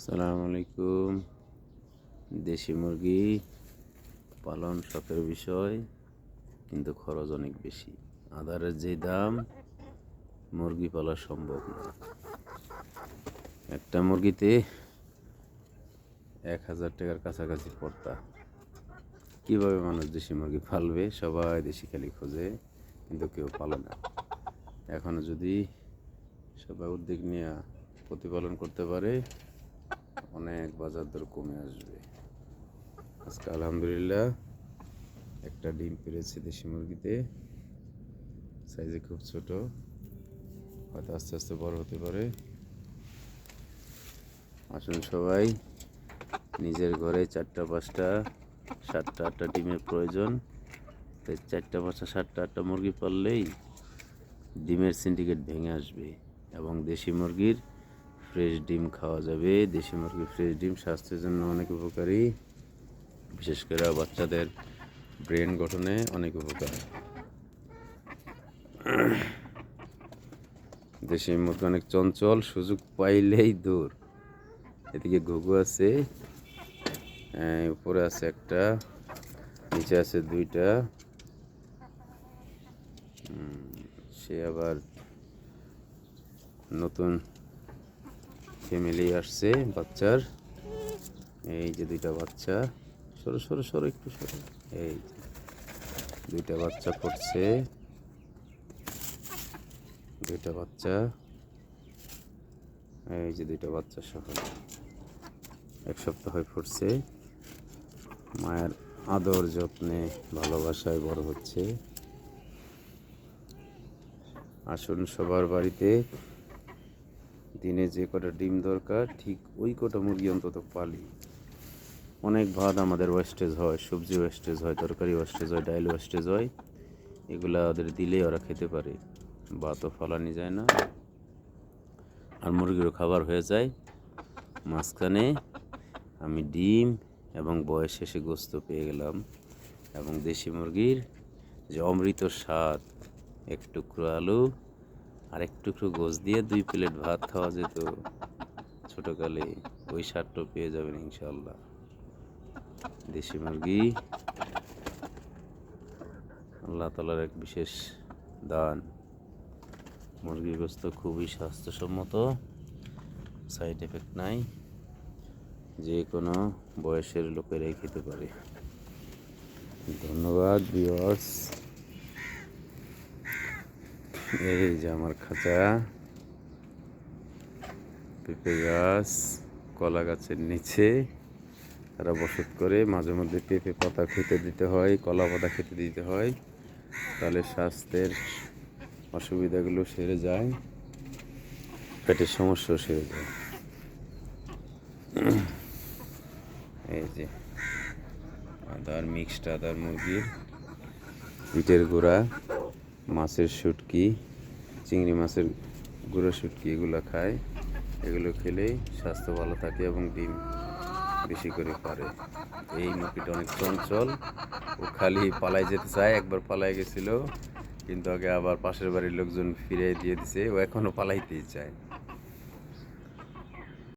আসসালামু আলাইকুম। দেশি মুরগি পালন শখের বিষয়, কিন্তু খরচ অনেক বেশি। আদারের যে দাম, মুরগি পালা সম্ভব না। একটা মুরগিতে 1000 টাকার কাছাকাছি পড়তা। কীভাবে মানুষ দেশি মুরগি পালবে? সবাই দেশি খালি খোঁজে, কিন্তু কেউ পালে না। এখনও যদি সবাই উদ্যোগ নিয়ে প্রতিপালন করতে পারে, অনেক বাজার দর কমে আসবে। আজকে আলহামদুলিল্লাহ একটা ডিম পেড়েছে দেশি মুরগিতে, সাইজে খুব ছোট, হয়তো আস্তে আস্তে বড় হতে পারে। আসুন সবাই, নিজের ঘরে 4টা 5টা 7টা 8টা ডিমের প্রয়োজন। তাই 4টা 5টা 7টা 8টা মুরগি পাললেই ডিমের সিন্ডিকেট ভেঙে আসবে এবং দেশি মুরগির ফ্রেশ ডিম খাওয়া যাবে। দেশি মুরগির ফ্রেশ ডিম স্বাস্থ্যের জন্য অনেক উপকারী, বিশেষ করে বাচ্চাদের ব্রেন গঠনে অনেক উপকার। দেশি মুরগি অনেক চঞ্চল, সুযোগ পাইলেই দূর। এদিকে ঘুঘু আছে, উপরে আছে একটা, নিচে আছে 2টা। সে আবার নতুন ফ্যামিলি আসছে বাচ্চার। এই যে 2টা বাচ্চা, সরো সরো সরো একটু সরো। এই যে 2টা বাচ্চা পড়ছে, 2টা বাচ্চা, এই যে 2টা বাচ্চা সহ 1 সপ্তাহ হয়ে ফুটছে। মায়ের আদর যত্নে ভালোবাসায় বড় হচ্ছে। আসুন সবার বাড়িতে দিনে যে কটা ডিম দরকার, ঠিক ওই কটা মুরগি অন্তত পালি। অনেক ভাত আমাদের ওয়েস্টেজ হয়, সবজি ওয়েস্টেজ হয়, তরকারি ওয়েস্টেজ হয়, ডাইল ওয়েস্টেজ হয়। এগুলা ওদের দিলে ওরা খেতে পারে, ভাতও ফালানি যায় না, আর মুরগিরও খাবার হয়ে যায়। মাঝখানে আমি ডিম এবং বয়স শেষে গোস্ত পেয়ে গেলাম, এবং দেশি মুরগির যে অমৃত স্বাদ, 1 টুকরো আলু আর 1 টুকরো গোস্ত দিয়ে 2 প্লেট ভাত খাওয়া যেত ছোটোকালে, ওই স্বাদটাও পেয়ে যাবেন ইনশাআল্লাহ। দেশি মুরগি আল্লাহ তাআলার এক বিশেষ দান। মুরগির গোস্ত খুবই স্বাস্থ্যসম্মত, সাইড এফেক্ট নাই, যে কোনো বয়সের লোকেরাই খেতে পারে। ধন্যবাদ ভিউয়ার্স। এই যে আমার খাঁচা, পেঁপে গাছ, কলা গাছের নিচে তারা বসত করে। মাঝে মধ্যে পেঁপে পাতা খেতে দিতে হয়, কলা পাতা খেতে দিতে হয়, তাহলে স্বাস্থ্যের অসুবিধাগুলো সেরে যায়, পেটের সমস্যাও সেরে যায়। এই যে আদার মিক্সড আদার মুরগির, পিঠের গুঁড়া, মাছের শুটকি, চিংড়ি মাছের গুঁড়ো শুটকি, এগুলো খায়। এগুলো খেলেই স্বাস্থ্য ভালো থাকে এবং ডিম বেশি করে পারে। এই মুরগিটা অনেক চঞ্চল, ও খালি পালাই যেতে চায়। একবার পালাই গেছিল, কিন্তু আগে আবার পাশের বাড়ির লোকজন ফিরিয়ে দিয়ে দিছে, ও এখনও পালাইতেই চায়।